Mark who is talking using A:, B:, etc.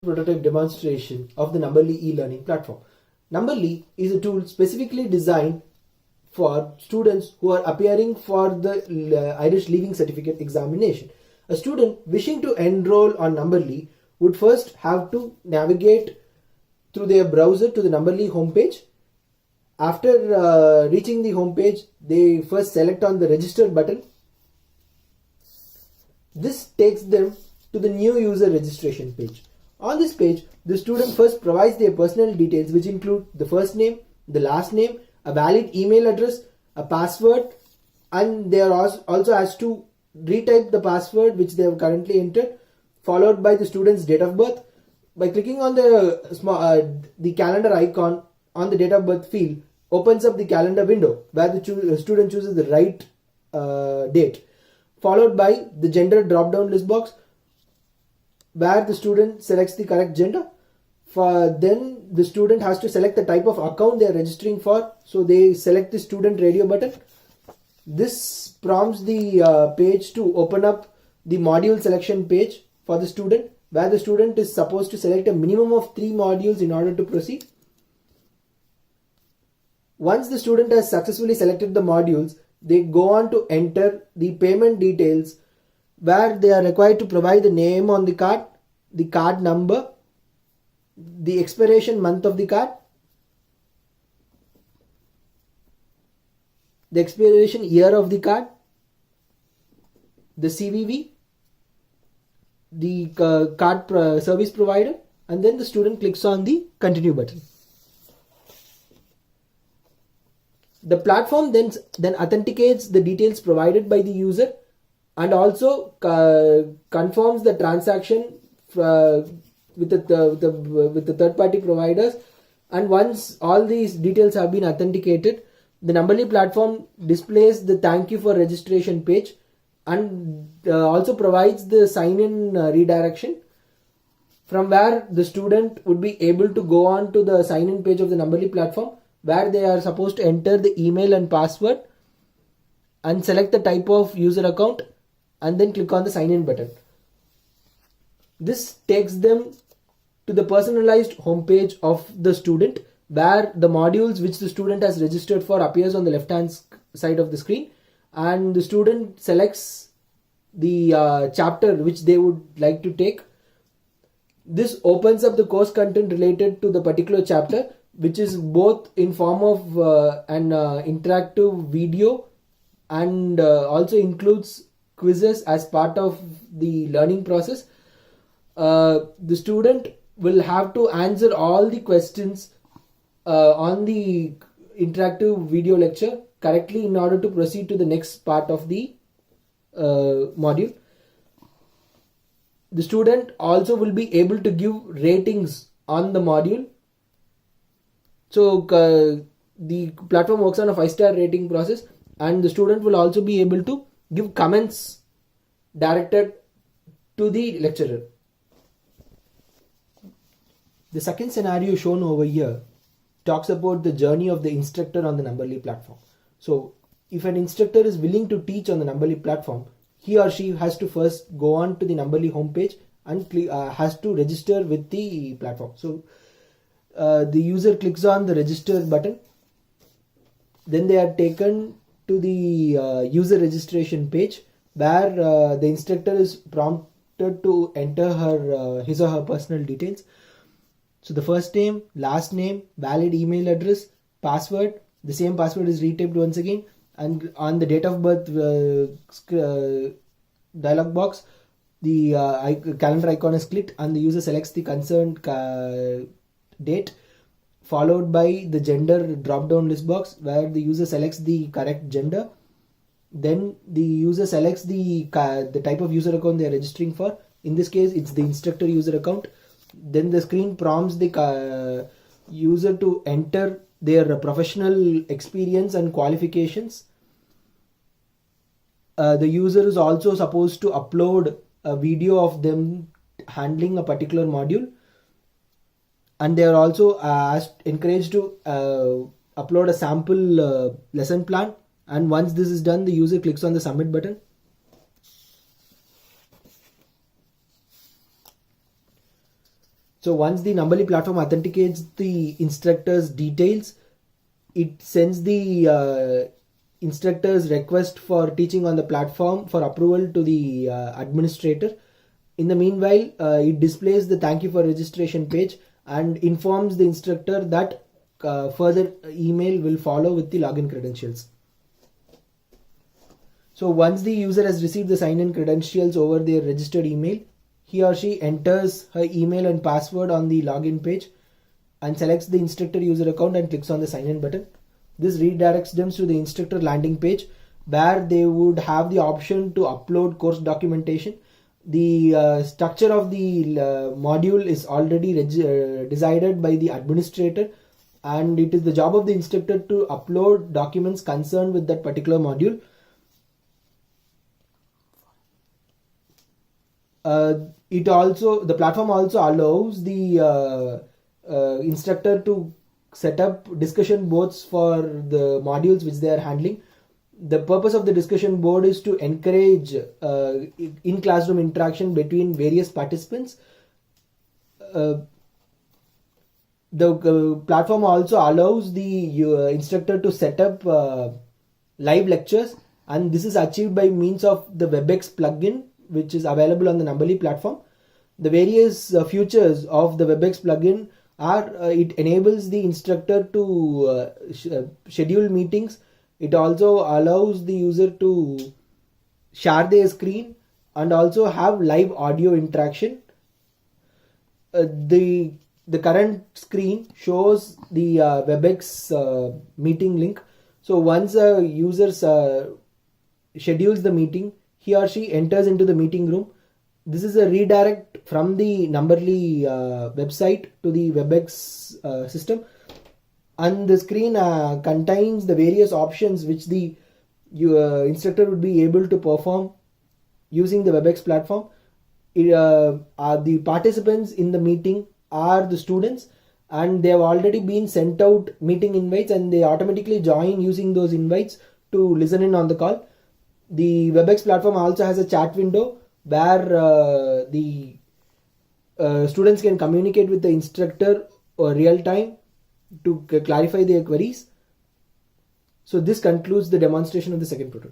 A: Prototype demonstration of the Numberly e-learning platform. Numberly is a tool specifically designed for students who are appearing for the Irish Leaving Certificate examination. A student wishing to enroll on Numberly would first have to navigate through their browser to the Numberly homepage. After reaching the homepage, they first select on the register button. This takes them to the new user registration page. On this page, the student first provides their personal details, which include the first name, the last name, a valid email address, a password, and they are also asked to retype the password which they have currently entered, followed by the student's date of birth. By clicking on the calendar icon on the date of birth field, opens up the calendar window where the student chooses the right date, followed by the gender drop-down list box, where the student selects the correct gender. Then the student has to select the type of account they are registering for, so they select the student radio button. This prompts the page to open up the module selection page for the student, where the student is supposed to select a minimum of 3 modules in order to proceed. Once the student has successfully selected the modules, they go on to enter the payment details, where they are required to provide the name on the card number, the expiration month of the card, the expiration year of the card, the CVV, the card service provider, and then the student clicks on the continue button. The platform then authenticates the details provided by the user and also confirms the transaction with the third-party providers. And once all these details have been authenticated, the Numberly platform displays the thank you for registration page and also provides the sign-in redirection, from where the student would be able to go on to the sign-in page of the Numberly platform, where they are supposed to enter the email and password and select the type of user account and then click on the sign in button. This takes them to the personalized homepage of the student, where the modules which the student has registered for appears on the left hand side of the screen, and the student selects the chapter which they would like to take. This opens up the course content related to the particular chapter, which is both in form of an interactive video and also includes quizzes as part of the learning process. The student will have to answer all the questions on the interactive video lecture correctly in order to proceed to the next part of the module. The student also will be able to give ratings on the module. So the platform works on a 5-star rating process, and the student will also be able to give comments directed to the lecturer. The second scenario shown over here talks about the journey of the instructor on the Numberly platform. So if an instructor is willing to teach on the Numberly platform, he or she has to first go on to the Numberly homepage and has to register with the platform. So the user clicks on the register button, then they are taken to the user registration page, where the instructor is prompted to enter his or her personal details. So the first name, last name, valid email address, password. The same password is retyped once again, and on the date of birth dialog box, the calendar icon is clicked and the user selects the concerned date, followed by the gender drop-down list box, where the user selects the correct gender. Then the user selects the type of user account they are registering for. In this case, it's the instructor user account. Then the screen prompts the user to enter their professional experience and qualifications. The user is also supposed to upload a video of them handling a particular module, and they are also encouraged to upload a sample lesson plan. And once this is done, the user clicks on the submit button. So once the Numbly platform authenticates the instructor's details, it sends the instructor's request for teaching on the platform for approval to the administrator. In the meanwhile, it displays the thank you for registration page and informs the instructor that further email will follow with the login credentials. So once the user has received the sign-in credentials over their registered email, he or she enters her email and password on the login page and selects the instructor user account and clicks on the sign-in button. This redirects them to the instructor landing page where they would have the option to upload course documentation. The structure of the module is already decided by the administrator, and it is the job of the instructor to upload documents concerned with that particular module. The platform also allows the instructor to set up discussion boards for the modules which they are handling. The purpose of the discussion board is to encourage in classroom interaction between various participants. The platform also allows the instructor to set up live lectures, and this is achieved by means of the WebEx plugin which is available on the Numbly platform. The various features of the WebEx plugin are it enables the instructor to schedule meetings. It also allows the user to share their screen and also have live audio interaction. The current screen shows the WebEx meeting link. So once a user schedules the meeting, he or she enters into the meeting room. This is a redirect from the Numbly website to the WebEx system, and the screen contains the various options which the instructor would be able to perform using the WebEx platform. The participants in the meeting are the students, and they have already been sent out meeting invites, and they automatically join using those invites to listen in on the call. The WebEx platform also has a chat window where the students can communicate with the instructor real time to clarify their queries. So this concludes the demonstration of the second prototype.